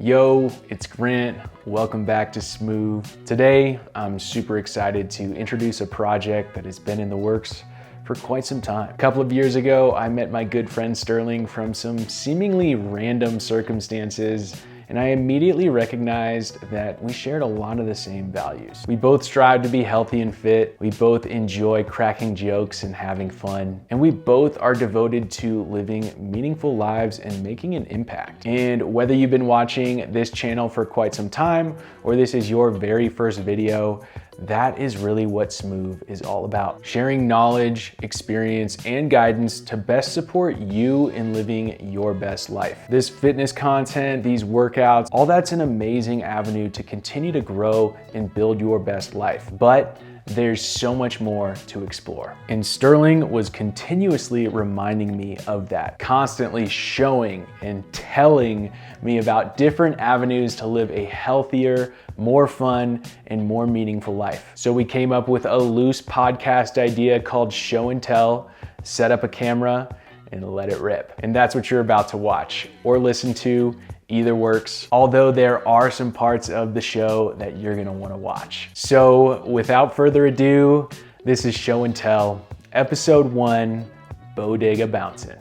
Yo, it's Grant. Welcome back to SMOOV. Today, I'm super excited to introduce a project that has been in the works for quite some time. A couple of years ago, I met my good friend Sterling from some seemingly random circumstances, and I immediately recognized that we shared a lot of the same values. We both strive to be healthy and fit. We both enjoy cracking jokes and having fun. And we both are devoted to living meaningful lives and making an impact. And whether you've been watching this channel for quite some time, or this is your very first video, that is really what SMOOV is all about. Sharing knowledge, experience, and guidance to best support you in living your best life. This fitness content, these workouts, all that's an amazing avenue to continue to grow and build your best life. But there's so much more to explore. And Sterling was continuously reminding me of that, constantly showing and telling me about different avenues to live a healthier, more fun, and more meaningful life. So we came up with a loose podcast idea called Show and Tell, set up a camera, and let it rip. And that's what you're about to watch or listen to. Either works, although there are some parts of the show that you're gonna wanna watch. So without further ado, this is Show and Tell, Episode 1, Bodega Bouncin.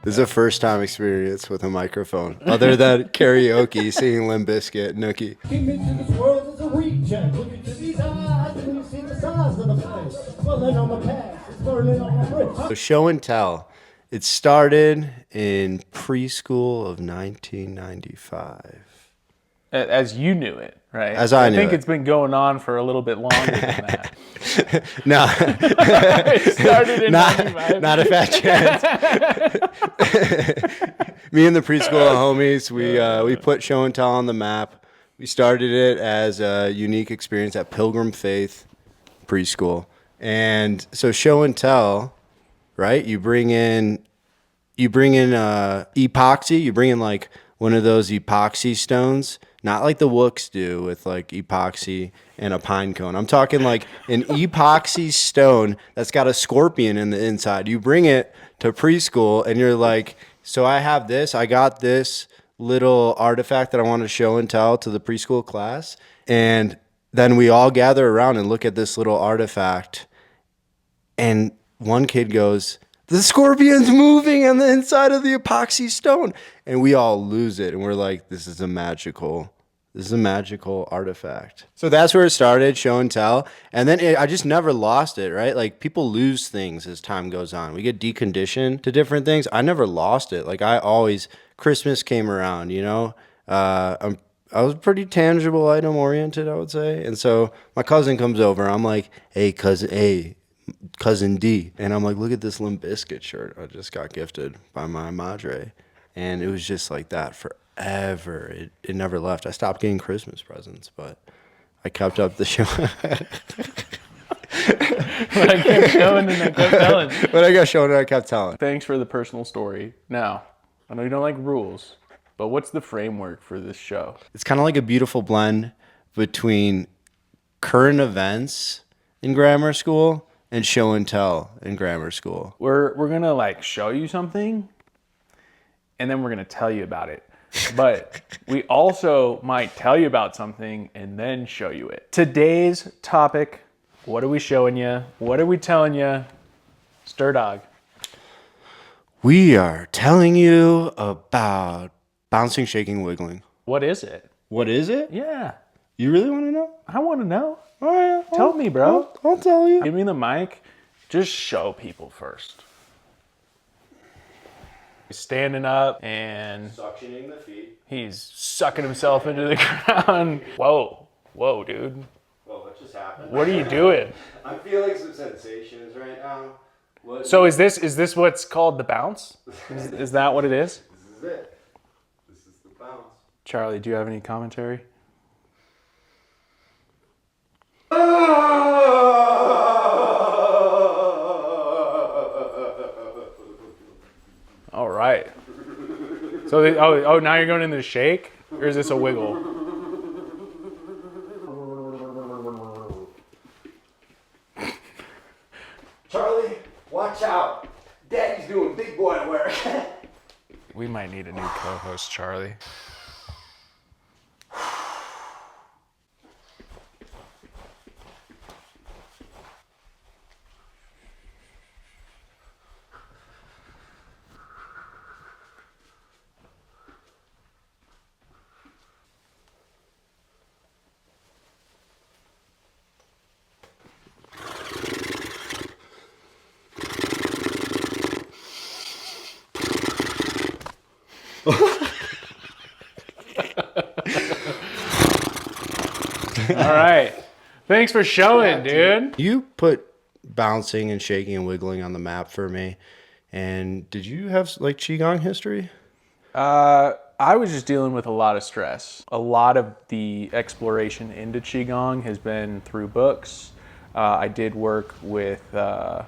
This is a first time experience with a microphone, other than karaoke, singing Limp Bizkit, Nookie. Came into this world as a reject. Look into these eyes and you see the size of the place. Swelling on my past, it's burning on my wrist. So Show and Tell. It started in preschool of 1995. As you knew it, right? As I knew I think it. it's been going on for a little bit longer than that. No, It started in 95. not a fat chance. Me and the preschool homies, we put Show and Tell on the map. We started it as a unique experience at Pilgrim Faith Preschool. And so Show and Tell, right? You bring in epoxy. You bring in like one of those epoxy stones, not like the Wooks do with like epoxy and a pine cone. I'm talking like an epoxy stone that's got a scorpion in the inside. You bring it to preschool and you're like, so I got this little artifact that I want to show and tell to the preschool class. And then we all gather around and look at this little artifact. And one kid goes, the scorpion's moving on the inside of the epoxy stone. And we all lose it. And we're like, this is a magical artifact. So that's where it started, Show and Tell. And then I just never lost it, right? Like people lose things as time goes on. We get deconditioned to different things. I never lost it. Like Christmas came around, you know? I was pretty tangible item oriented, I would say. And so my cousin comes over. I'm like, hey, cousin D. And I'm like, look at this Limp Bizkit shirt I just got gifted by my madre. And it was just like that forever. It never left. I stopped getting Christmas presents, but I kept up the show. But I kept showing and I kept telling. When I got shown, I kept telling. Thanks for the personal story. Now, I know you don't like rules, but what's the framework for this show? It's kind of like a beautiful blend between current events in grammar school and show and tell in grammar school. We're gonna like show you something, and then we're gonna tell you about it. But we also might tell you about something and then show you it. Today's topic, what are we showing you? What are we telling you? SterDawg. We are telling you about bouncing, shaking, wiggling. What is it? What is it? Yeah, You really want to know? I want to know. All right, Tell me, bro. I'll tell you. Give me the mic. Just show people first. He's standing up and Suctioning the feet. he's sucking himself into the ground. Whoa, dude. Well, what just happened? What are you doing? I'm feeling some sensations right now. So is this what's called the bounce? Is that what it is? This is it. This is the bounce. Charlie, do you have any commentary? All right. So, now you're going into the shake, or is this a wiggle? Charlie, watch out. Daddy's doing big boy work. We might need a new co-host, Charlie. All right. Thanks for showing, dude. You put bouncing and shaking and wiggling on the map for me. And did you have like Qigong history? I was just dealing with a lot of stress. A lot of the exploration into Qigong has been through books. I did work with a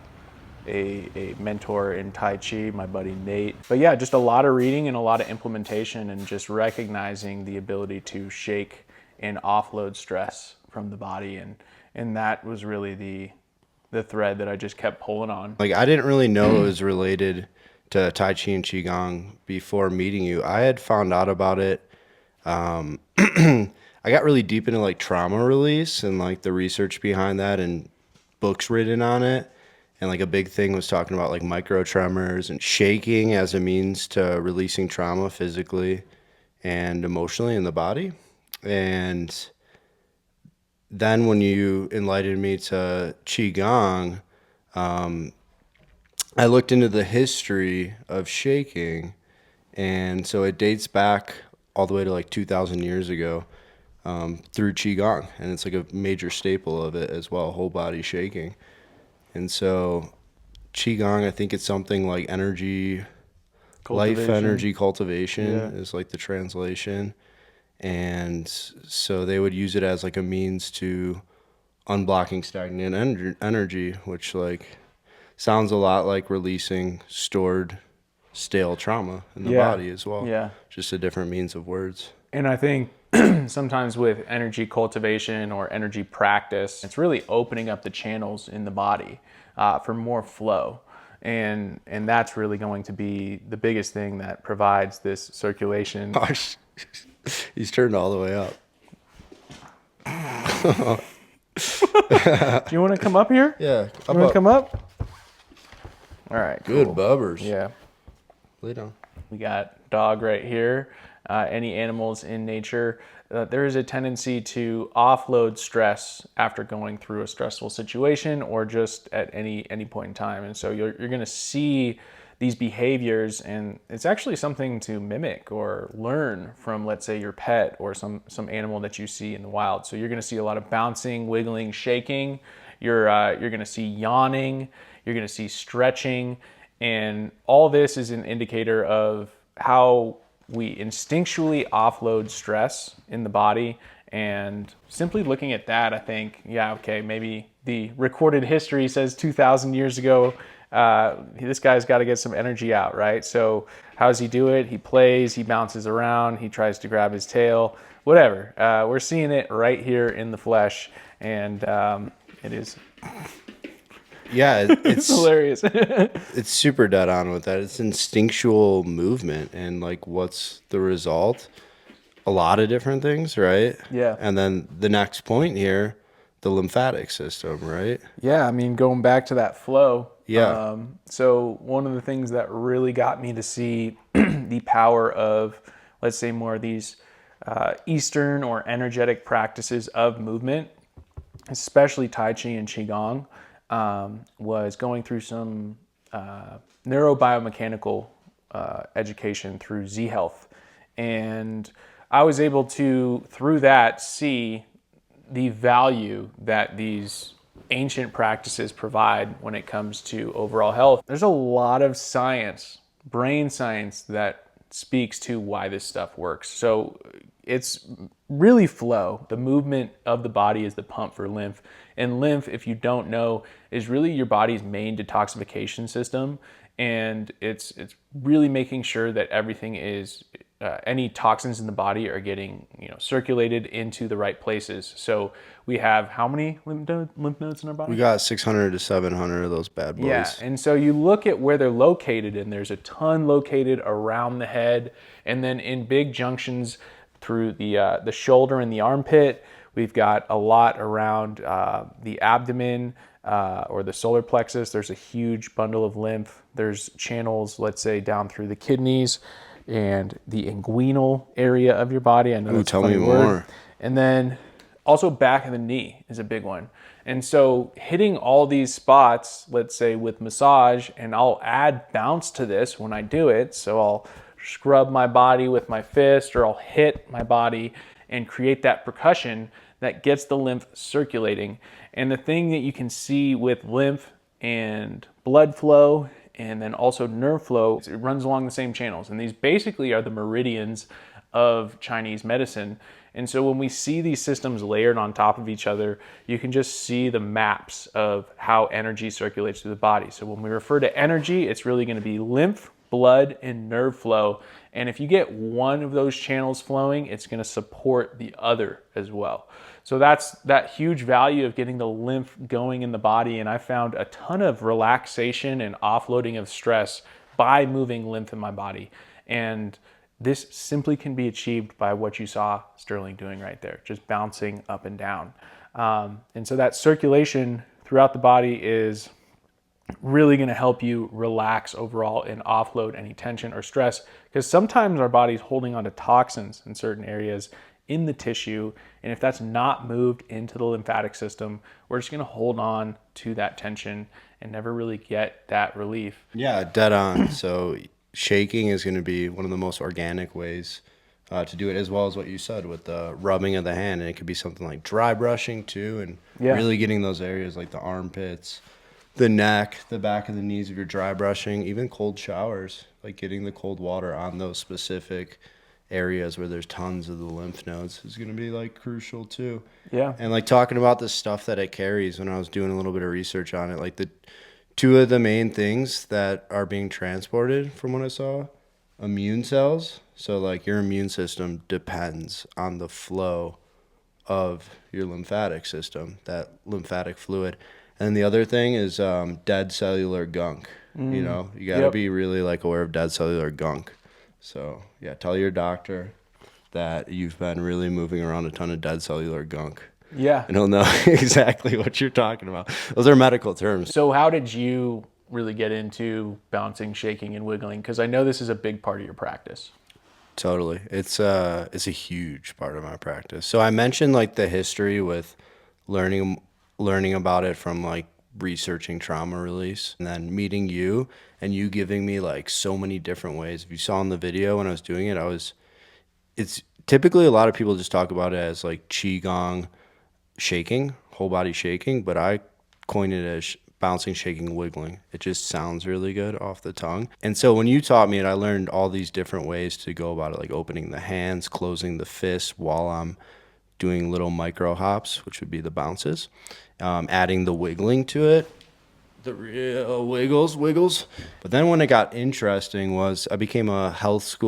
mentor in Tai Chi, my buddy Nate. But yeah, just a lot of reading and a lot of implementation and just recognizing the ability to shake and offload stress from the body. And that was really the thread that I just kept pulling on. Like, I didn't really know it was related to Tai Chi and Qigong before meeting you. I had found out about it. I got really deep into like trauma release and like the research behind that and books written on it. And like a big thing was talking about like micro tremors and shaking as a means to releasing trauma physically and emotionally in the body. And then when you enlightened me to Qigong, I looked into the history of shaking. And so it dates back all the way to like 2,000 years ago through Qigong. And it's like a major staple of it as well, whole body shaking. And so Qigong, I think it's something like energy, life energy cultivation is like the translation. And so they would use it as like a means to unblocking stagnant energy, which like sounds a lot like releasing stored stale trauma in the body as well. Yeah. Just a different means of words. And I think sometimes with energy cultivation or energy practice, it's really opening up the channels in the body for more flow. And that's really going to be the biggest thing that provides this circulation. Gosh, he's turned all the way up. Do you want to come up here? Yeah. You want to come up? All right. Good cool. bubbers. Yeah. Lay down. We got dog right here. Any animals in nature, there is a tendency to offload stress after going through a stressful situation or just at any point in time. And so you're going to see these behaviors, and it's actually something to mimic or learn from, let's say, your pet or some animal that you see in the wild. So you're going to see a lot of bouncing, wiggling, shaking. You're going to see yawning. You're going to see stretching. And all this is an indicator of how we instinctually offload stress in the body. And simply looking at that, I think, yeah, okay, maybe the recorded history says 2,000 years ago, this guy's got to get some energy out, right? So how does he do it? He plays, he bounces around, he tries to grab his tail, whatever. We're seeing it right here in the flesh, and it is... Yeah, it's hilarious. It's super dead on with that. It's instinctual movement, and like, what's the result? A lot of different things, right? Yeah. And then the next point here, the lymphatic system, right? Yeah, I mean, going back to that flow. Yeah. So one of the things that really got me to see the power of, let's say, more of these Eastern or energetic practices of movement, especially Tai Chi and Qigong, was going through some neurobiomechanical education through Z Health. And I was able to, through that, see the value that these ancient practices provide when it comes to overall health. There's a lot of science, brain science, that speaks to why this stuff works. So it's really flow. The movement of the body is the pump for lymph. And lymph, if you don't know, is really your body's main detoxification system. And it's really making sure that everything is any toxins in the body are getting, circulated into the right places. So we have how many lymph nodes in our body? We got 600 to 700 of those bad boys. Yeah, and so you look at where they're located, and there's a ton located around the head, and then in big junctions through the shoulder and the armpit. We've got a lot around the abdomen or the solar plexus. There's a huge bundle of lymph. There's channels, let's say, down through the kidneys and the inguinal area of your body. I know that's a funny word. And then also back of the knee is a big one. And so hitting all these spots, let's say with massage, and I'll add bounce to this when I do it. So I'll scrub my body with my fist, or I'll hit my body and create that percussion that gets the lymph circulating. And the thing that you can see with lymph and blood flow and then also nerve flow, it runs along the same channels. And these basically are the meridians of Chinese medicine. And so when we see these systems layered on top of each other, you can just see the maps of how energy circulates through the body. So when we refer to energy, it's really going to be lymph, blood, and nerve flow. And if you get one of those channels flowing, it's going to support the other as well. So that's that huge value of getting the lymph going in the body. And I found a ton of relaxation and offloading of stress by moving lymph in my body. And this simply can be achieved by what you saw Sterling doing right there, just bouncing up and down. And so that circulation throughout the body is really going to help you relax overall and offload any tension or stress, because sometimes our body's holding on to toxins in certain areas in the tissue, and if that's not moved into the lymphatic system, we're just going to hold on to that tension and never really get that relief. Yeah, dead on. So shaking is going to be one of the most organic ways to do it, as well as what you said with the rubbing of the hand. And it could be something like dry brushing too, and really getting those areas like the armpits, the neck, the back of the knees if you're dry brushing, even cold showers, like getting the cold water on those specific areas where there's tons of the lymph nodes is going to be like crucial too. Yeah. And like talking about the stuff that it carries, when I was doing a little bit of research on it, like the two of the main things that are being transported from what I saw, immune cells. So like your immune system depends on the flow of your lymphatic system, that lymphatic fluid. And the other thing is dead cellular gunk. You know, you got to be really like aware of dead cellular gunk. So yeah, tell your doctor that you've been really moving around a ton of dead cellular gunk. Yeah. And he'll know exactly what you're talking about. Those are medical terms. So how did you really get into bouncing, shaking, and wiggling? Because I know this is a big part of your practice. Totally. It's a huge part of my practice. So I mentioned like the history with learning about it from like researching trauma release, and then meeting you and you giving me like so many different ways. If you saw in the video when I was doing it, it's typically a lot of people just talk about it as like qigong shaking, whole body shaking, but I coined it as bouncing, shaking, wiggling. It just sounds really good off the tongue. And so when you taught me it, I learned all these different ways to go about it, like opening the hands, closing the fists while I'm doing little micro hops, which would be the bounces, adding the wiggling to it, the real wiggles. But then when it got interesting was I became a health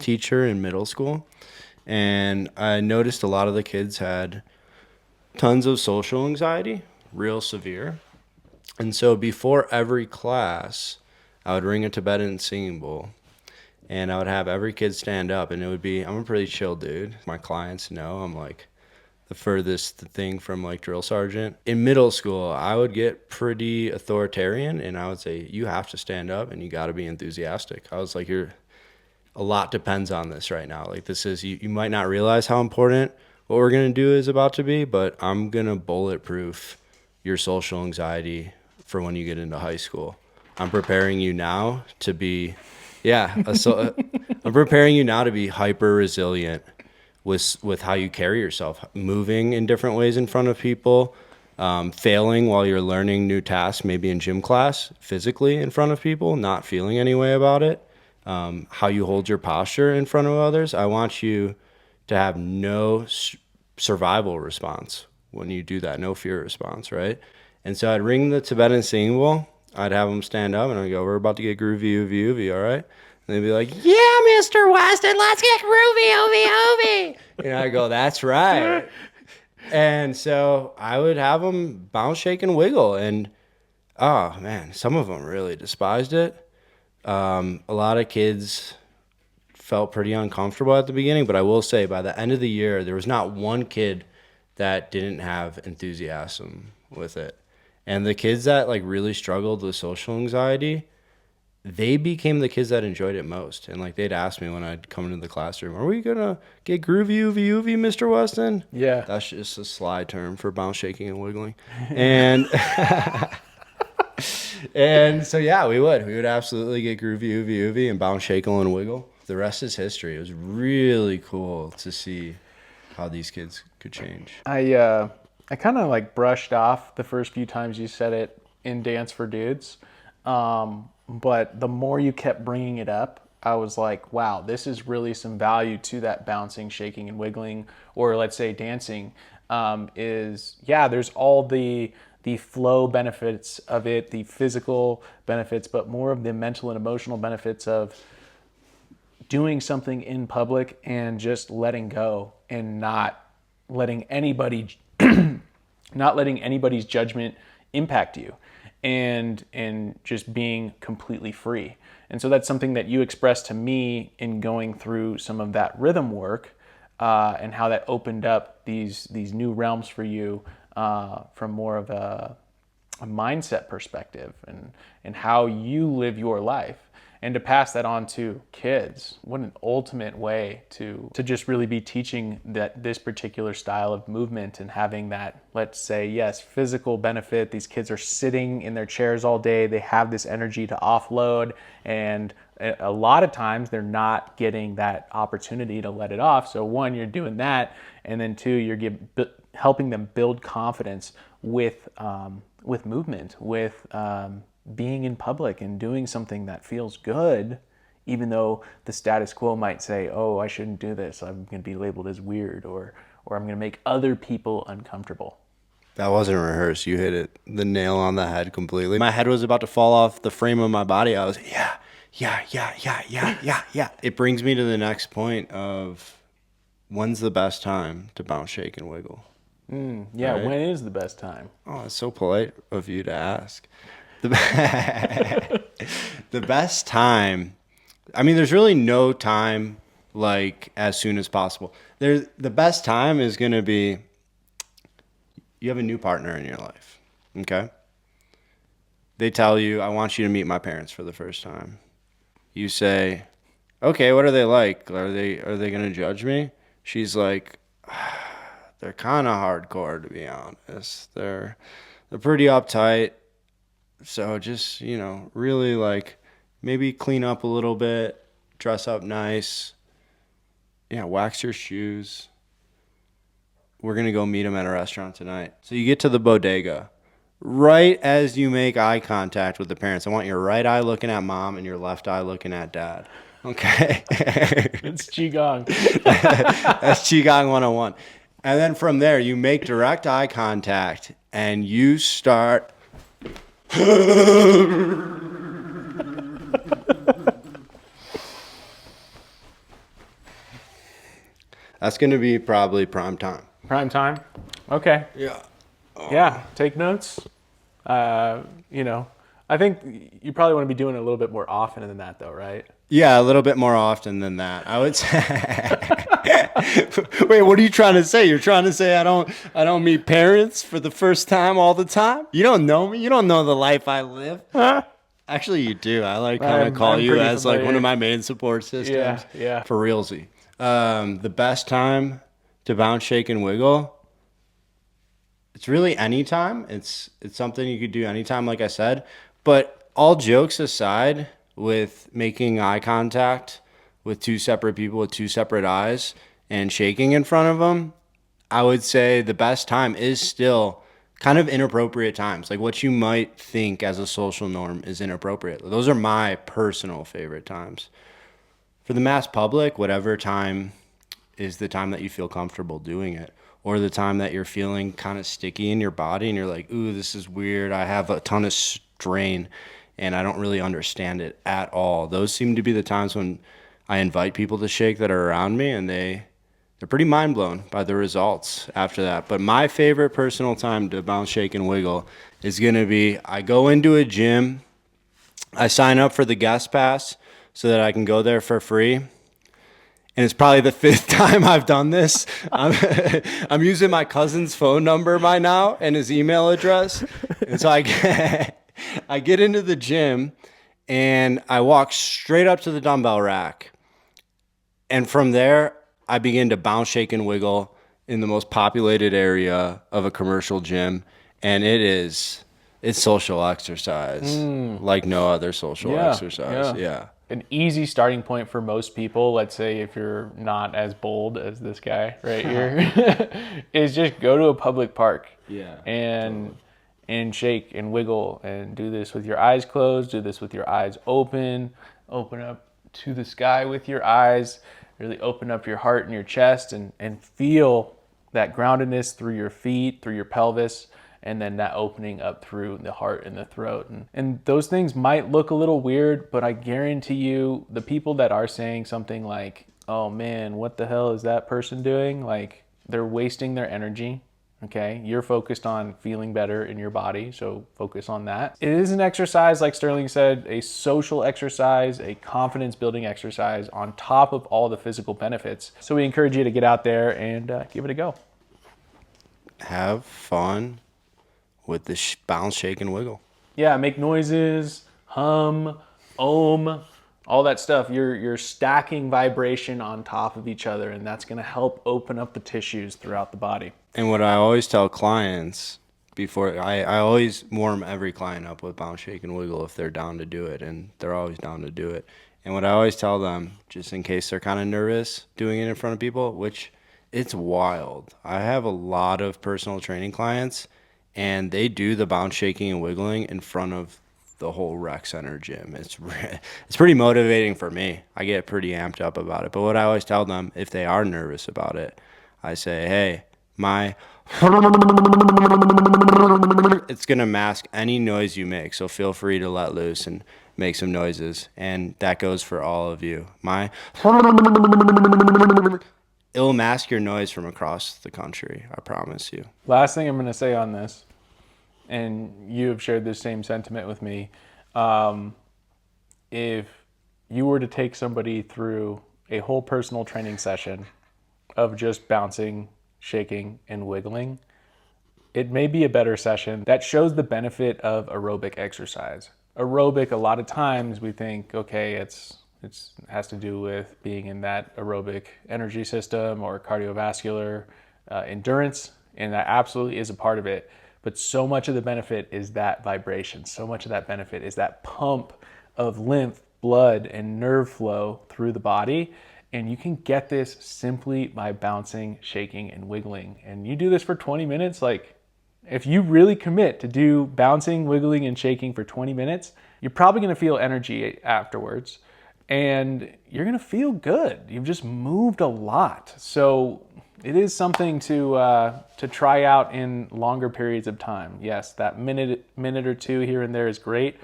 teacher in middle school, and I noticed a lot of the kids had tons of social anxiety, real severe. And so before every class, I would ring a Tibetan singing bowl, and I would have every kid stand up, and it would be, I'm a pretty chill dude. My clients know I'm like the furthest thing from like drill sergeant. In middle school, I would get pretty authoritarian, and I would say, you have to stand up and you got to be enthusiastic. I was like, a lot depends on this right now. Like this is, you might not realize how important what we're going to do is about to be, but I'm going to bulletproof your social anxiety for when you get into high school. I'm preparing you now to be, I'm preparing you now to be hyper resilient with how you carry yourself, moving in different ways in front of people, failing while you're learning new tasks, maybe in gym class, physically in front of people, not feeling any way about it, how you hold your posture in front of others. I want you to have no survival response when you do that, no fear response, right? And so I'd ring the Tibetan singing bowl, I'd have them stand up, and I'd go, we're about to get groovy, all right? they'd be like, yeah, Mr. Weston, let's get groovy, oovy. And I go, that's right. And so I would have them bounce, shake, and wiggle. And, oh, man, some of them really despised it. A lot of kids felt pretty uncomfortable at the beginning. But I will say, by the end of the year, there was not one kid that didn't have enthusiasm with it. And the kids that, like, really struggled with social anxiety, they became the kids that enjoyed it most. And, like, they'd ask me when I'd come into the classroom, are we going to get groovy, oovy, Mr. Weston? Yeah. That's just a sly term for bounce, shaking, and wiggling. And and so, yeah, we would absolutely get groovy, oovy, and bounce, shake, and wiggle. The rest is history. It was really cool to see how these kids could change. I kind of like brushed off the first few times you said it in Dance for Dudes. But the more you kept bringing it up, I was like, wow, this is really some value to that bouncing, shaking, and wiggling, or let's say dancing, there's all the flow benefits of it, the physical benefits, but more of the mental and emotional benefits of doing something in public and just letting go and not letting anybody's judgment impact you. And just being completely free. And so that's something that you expressed to me in going through some of that rhythm work, and how that opened up these new realms for you, from more of a mindset perspective and how you live your life. And to pass that on to kids, what an ultimate way to just really be teaching that this particular style of movement and having that, let's say, yes, physical benefit. These kids are sitting in their chairs all day. They have this energy to offload, and a lot of times they're not getting that opportunity to let it off. So one, you're doing that, and then two, you're helping them build confidence with movement, with being in public and doing something that feels good, even though the status quo might say, oh, I shouldn't do this. I'm going to be labeled as weird, or I'm going to make other people uncomfortable. That wasn't rehearsed. You hit the nail on the head completely. My head was about to fall off the frame of my body. I was, yeah. It brings me to the next point of, when's the best time to bounce, shake, and wiggle? Yeah, right? When is the best time? Oh, it's so polite of you to ask. The best time, I mean, there's really no time like as soon as possible. The best time is going to be, you have a new partner in your life, okay? They tell you, I want you to meet my parents for the first time. You say, okay, what are they like? Are they going to judge me? She's like, they're kind of hardcore, to be honest. They're pretty uptight. So just, really like maybe clean up a little bit, dress up nice. Yeah, wax your shoes. We're going to go meet them at a restaurant tonight. So you get to the Bodega. Right as you make eye contact with the parents, I want your right eye looking at mom and your left eye looking at dad. Okay? It's Qigong. That's Qigong 101. And then from there, you make direct eye contact and you start... That's going to be probably prime time. Prime time? Okay. Yeah. Yeah, take notes. I think you probably want to be doing it a little bit more often than that, though, right? Yeah, a little bit more often than that, I would say. Wait, what are you trying to say? You're trying to say I don't meet parents for the first time all the time? You don't know me. You don't know the life I live. Huh? Actually, you do. I kind of call you as familiar. Like one of my main support systems. Yeah. For realsy. The best time to bounce, shake, and wiggle. It's really any time. It's something you could do anytime, like I said. But all jokes aside, with making eye contact with two separate people with two separate eyes and shaking in front of them, I would say the best time is still kind of inappropriate times. Like what you might think as a social norm is inappropriate. Those are my personal favorite times. For the mass public, whatever time is the time that you feel comfortable doing it, or the time that you're feeling kind of sticky in your body and you're like, ooh, this is weird. I have a ton of strain and I don't really understand it at all. Those seem to be the times when I invite people to shake that are around me, and they're pretty mind blown by the results after that. But my favorite personal time to bounce, shake, and wiggle is going to be I go into a gym, I sign up for the guest pass so that I can go there for free. And it's probably the 5th time I've done this. I'm using my cousin's phone number by now and his email address. And so I get into the gym and I walk straight up to the dumbbell rack. And from there, I begin to bounce, shake, and wiggle in the most populated area of a commercial gym. And it's social exercise like no other social exercise. Yeah. An easy starting point for most people, let's say if you're not as bold as this guy right here, is just go to a public park and shake and wiggle and do this with your eyes closed, do this with your eyes open up to the sky with your eyes, really open up your heart and your chest and feel that groundedness through your feet, through your pelvis, and then that opening up through the heart and the throat. And those things might look a little weird, but I guarantee you the people that are saying something like, oh man, what the hell is that person doing? Like, they're wasting their energy, okay? You're focused on feeling better in your body, so focus on that. It is an exercise, like Sterling said, a social exercise, a confidence building exercise on top of all the physical benefits. So we encourage you to get out there and give it a go. Have fun with the bounce, shake, and wiggle. Yeah, make noises, hum, all that stuff. You're stacking vibration on top of each other, and that's going to help open up the tissues throughout the body. And what I always tell clients before, I always warm every client up with bounce, shake, and wiggle if they're down to do it, and they're always down to do it. And what I always tell them, just in case they're kind of nervous doing it in front of people, which it's wild. I have a lot of personal training clients, and they do the bounce, shaking, and wiggling in front of the whole rec center gym. It's pretty motivating for me. I get pretty amped up about it. But what I always tell them, if they are nervous about it, I say, hey, it's going to mask any noise you make. So feel free to let loose and make some noises. And that goes for all of you. It'll mask your noise from across the country, I promise you. Last thing I'm going to say on this, and you have shared this same sentiment with me, if you were to take somebody through a whole personal training session of just bouncing, shaking, and wiggling, it may be a better session that shows the benefit of aerobic exercise. Aerobic, a lot of times we think, okay, it has to do with being in that aerobic energy system or cardiovascular endurance, and that absolutely is a part of it. But so much of the benefit is that vibration. So much of that benefit is that pump of lymph, blood, and nerve flow through the body. And you can get this simply by bouncing, shaking, and wiggling. And you do this for 20 minutes. Like, if you really commit to do bouncing, wiggling, and shaking for 20 minutes, you're probably going to feel energy afterwards. And you're going to feel good. You've just moved a lot. So it is something to try out in longer periods of time. Yes, that minute or two here and there is great.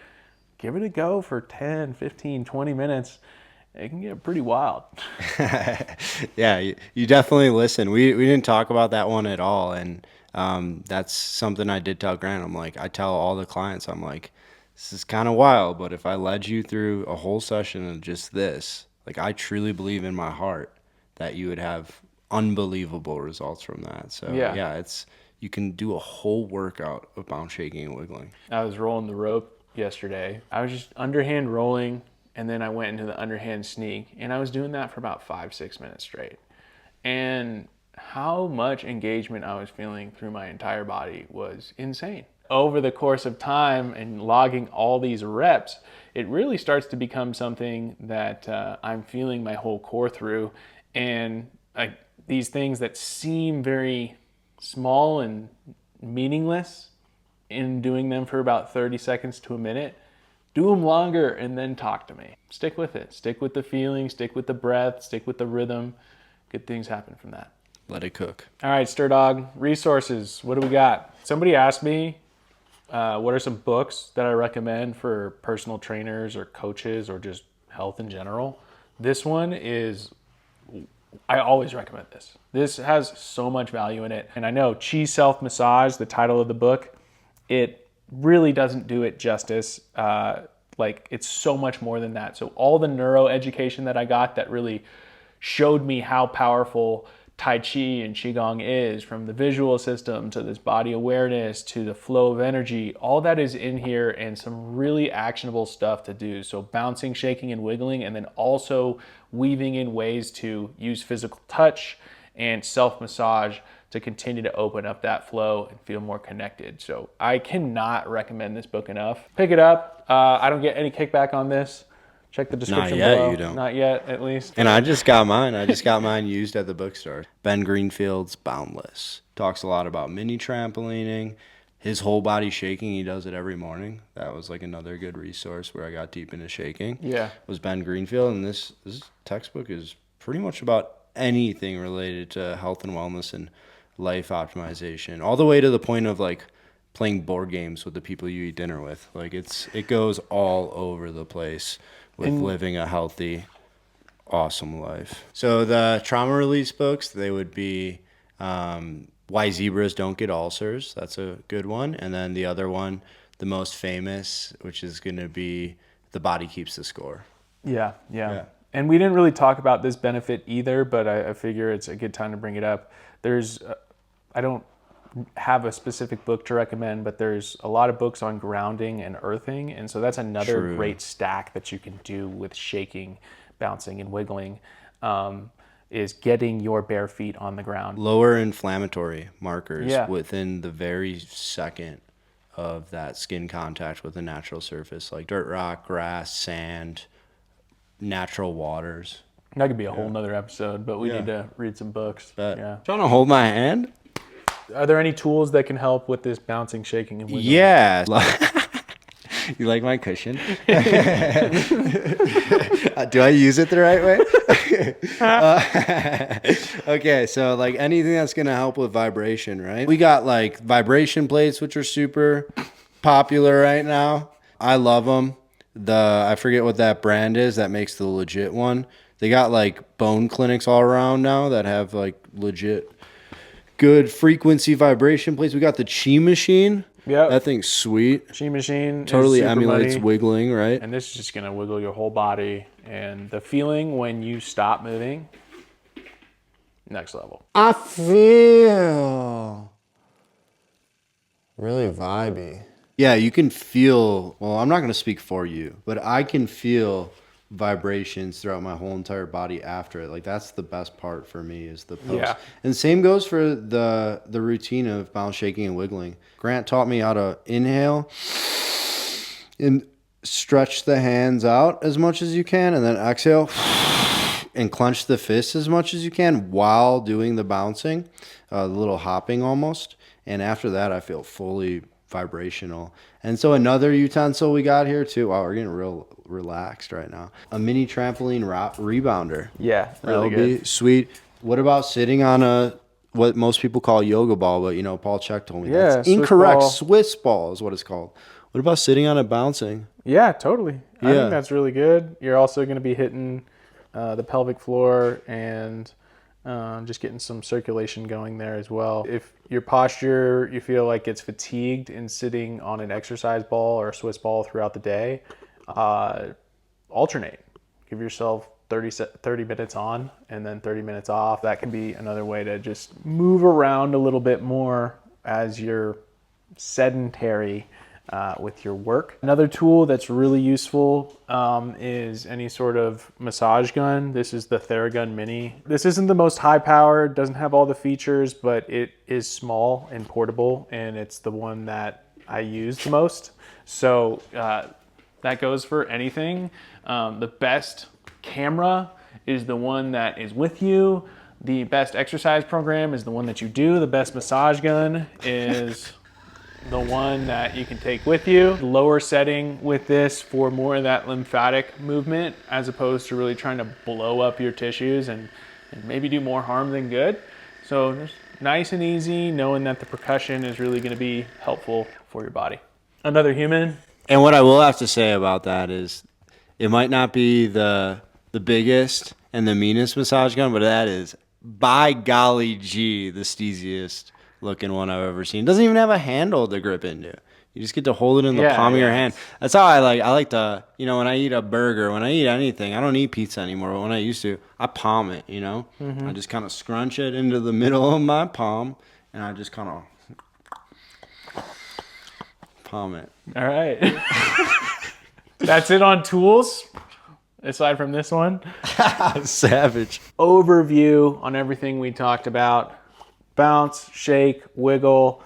Give it a go for 10, 15, 20 minutes. It can get pretty wild. Yeah, you definitely listen. We didn't talk about that one at all. And that's something I did tell Grant. I'm like, I tell all the clients, I'm like, this is kind of wild, but if I led you through a whole session of just this, like, I truly believe in my heart that you would have unbelievable results from that. So yeah, you can do a whole workout of bounce, shaking, and wiggling. I was rolling the rope yesterday. I was just underhand rolling, and then I went into the underhand sneak, and I was doing that for about 5-6 minutes straight. And how much engagement I was feeling through my entire body was insane. Over the course of time and logging all these reps, it really starts to become something that I'm feeling my whole core through. And these things that seem very small and meaningless, in doing them for about 30 seconds to a minute, do them longer and then talk to me. Stick with it. Stick with the feeling, stick with the breath, stick with the rhythm. Good things happen from that. Let it cook. All right, SterDawg, resources. What do we got? Somebody asked me what are some books that I recommend for personal trainers or coaches or just health in general? This one is, I always recommend this. This has so much value in it. And I know Chi Self Massage, the title of the book, it really doesn't do it justice. Like, it's so much more than that. So all the neuro education that I got that really showed me how powerful Tai Chi and Qigong is, from the visual system to this body awareness to the flow of energy, all that is in here, and some really actionable stuff to do. So bouncing, shaking, and wiggling, and then also weaving in ways to use physical touch and self-massage to continue to open up that flow and feel more connected. So I cannot recommend this book enough. Pick it up. I don't get any kickback on this. Check the description Not yet, below. you don't. Not yet, at least. And I just got mine. I just got mine used at the bookstore. Ben Greenfield's Boundless. Talks a lot about mini trampolining, his whole body shaking. He does it every morning. That was like another good resource where I got deep into shaking. Yeah. Was Ben Greenfield. And this textbook is pretty much about anything related to health and wellness and life optimization, all the way to the point of like playing board games with the people you eat dinner with. Like it goes all over the place with living a healthy, awesome life. So the trauma release books, they would be Why Zebras Don't Get Ulcers. That's a good one. And then the other one, the most famous, which is going to be The Body Keeps the Score. Yeah. And we didn't really talk about this benefit either, but I figure it's a good time to bring it up. I don't have a specific book to recommend, but there's a lot of books on grounding and earthing. And so that's another great stack that you can do with shaking, bouncing, and wiggling, is getting your bare feet on the ground. Lower inflammatory markers within the very second of that skin contact with a natural surface, like dirt, rock, grass, sand, natural waters. That could be a whole nother episode, but we need to read some books. Yeah. Trying to hold my hand? Are there any tools that can help with this bouncing, shaking, and wiggling? Yeah. You like my cushion? Do I use it the right way? Okay, so like anything that's going to help with vibration, right? We got like vibration plates, which are super popular right now. I love them. I forget what that brand is that makes the legit one. They got like bone clinics all around now that have like legit good frequency vibration plates. We got the Chi machine. Yeah, that thing's sweet. Chi machine totally emulates wiggling, right? And this is just gonna wiggle your whole body, and the feeling when you stop moving, next level. I feel really vibey. Yeah, you can feel, well, I'm not going to speak for you, but I can feel vibrations throughout my whole entire body after it. Like that's the best part for me, is the post. Yeah. And same goes for the routine of bounce, shaking, and wiggling. Grant taught me how to inhale and stretch the hands out as much as you can, and then exhale and clench the fists as much as you can while doing the bouncing, a little hopping almost. And after that, I feel fully vibrational. And so another utensil we got here too. Wow, we're getting real relaxed right now. A mini trampoline rebounder. Yeah, really good. Be sweet. What about sitting on what most people call yoga ball, but Paul Check told me that's incorrect. Swiss ball is what it's called. What about sitting on it bouncing? Yeah, totally. I think that's really good. You're also going to be hitting the pelvic floor and just getting some circulation going there as well. If your posture, you feel like it's fatigued in sitting on an exercise ball or a Swiss ball throughout the day, alternate. Give yourself 30 minutes on and then 30 minutes off. That can be another way to just move around a little bit more as you're sedentary with your work. Another tool that's really useful is any sort of massage gun. This is the Theragun Mini. This isn't the most high powered, doesn't have all the features, but it is small and portable, and it's the one that I use the most. So that goes for anything. The best camera is the one that is with you. The best exercise program is the one that you do. The best massage gun is the one that you can take with you. Lower setting with this for more of that lymphatic movement, as opposed to really trying to blow up your tissues and maybe do more harm than good. So just nice and easy, knowing that the percussion is really going to be helpful for your body. Another human. And what I will have to say about that is it might not be the biggest and the meanest massage gun, but that is, by golly gee, the steeziest looking one I've ever seen. It doesn't even have a handle to grip into. You just get to hold it in the palm of your hand. That's how I like to, you know, when I eat a burger, when I eat anything, I don't eat pizza anymore, but when I used to, I palm it, you know? Mm-hmm. I just kind of scrunch it into the middle of my palm, and I just kind of palm it. All right. That's it on tools, aside from this one. Savage. Overview on everything we talked about. Bounce, shake, wiggle.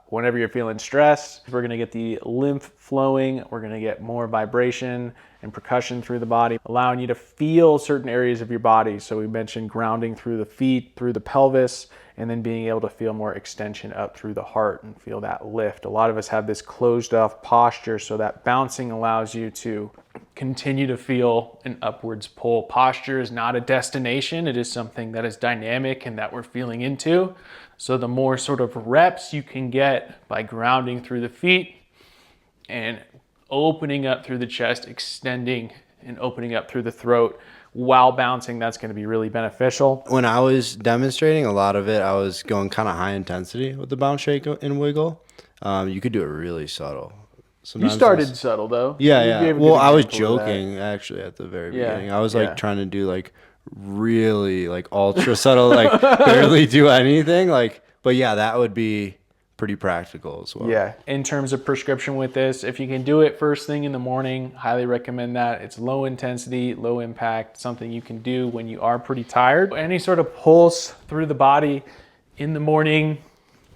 Whenever you're feeling stress, we're going to get the lymph flowing. We're going to get more vibration and percussion through the body, allowing you to feel certain areas of your body. So we mentioned grounding through the feet, through the pelvis, and then being able to feel more extension up through the heart and feel that lift. A lot of us have this closed off posture, so that bouncing allows you to continue to feel an upwards pull. Posture is not a destination. It is something that is dynamic and that we're feeling into. So the more sort of reps you can get by grounding through the feet and opening up through the chest, extending and opening up through the throat while bouncing, that's going to be really beneficial. When I was demonstrating a lot of it, I was going kind of high intensity with the bounce, shake, and wiggle. You could do it really subtle. You started subtle though. Yeah. Well, I was joking actually at the very beginning. I was like trying to do like really like ultra subtle, like barely do anything. Like, but yeah, that would be pretty practical as well. Yeah. In terms of prescription with this, if you can do it first thing in the morning, highly recommend that. It's low intensity, low impact, something you can do when you are pretty tired. Any sort of pulse through the body in the morning,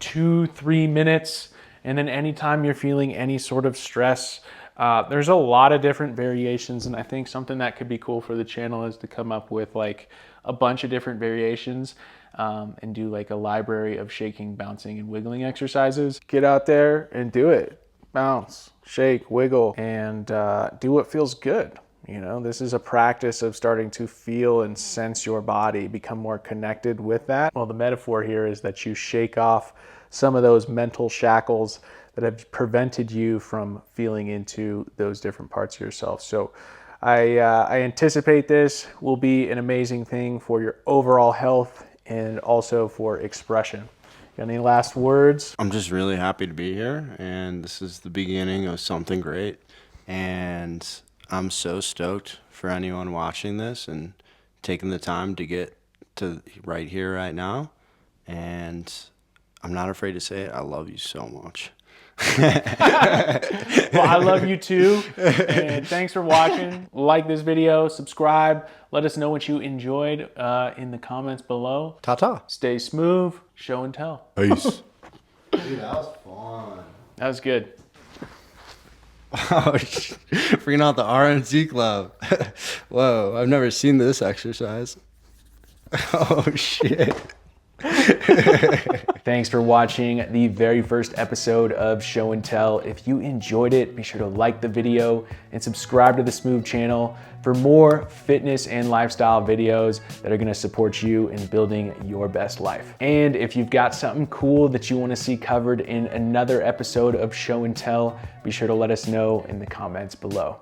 2-3 minutes. And then anytime you're feeling any sort of stress, there's a lot of different variations. And I think something that could be cool for the channel is to come up with like a bunch of different variations and do like a library of shaking, bouncing, and wiggling exercises. Get out there and do it. Bounce, shake, wiggle, and do what feels good. You know, this is a practice of starting to feel and sense your body, become more connected with that. Well, the metaphor here is that you shake off some of those mental shackles that have prevented you from feeling into those different parts of yourself. So I anticipate this will be an amazing thing for your overall health and also for expression. Got any last words? I'm just really happy to be here, and this is the beginning of something great. And I'm so stoked for anyone watching this and taking the time to get to right here, right now. And I'm not afraid to say it. I love you so much. Well, I love you too. And thanks for watching. Like this video, subscribe. Let us know what you enjoyed in the comments below. Ta-ta. Stay smooth. Show and tell. Peace. Dude, that was fun. That was good. Oh, bringing out the RNC club. Whoa, I've never seen this exercise. Oh, shit. Thanks for watching the very first episode of Show and Tell. If you enjoyed it, be sure to like the video and subscribe to the SMOOV channel for more fitness and lifestyle videos that are going to support you in building your best life. And if you've got something cool that you want to see covered in another episode of Show and Tell, be sure to let us know in the comments below.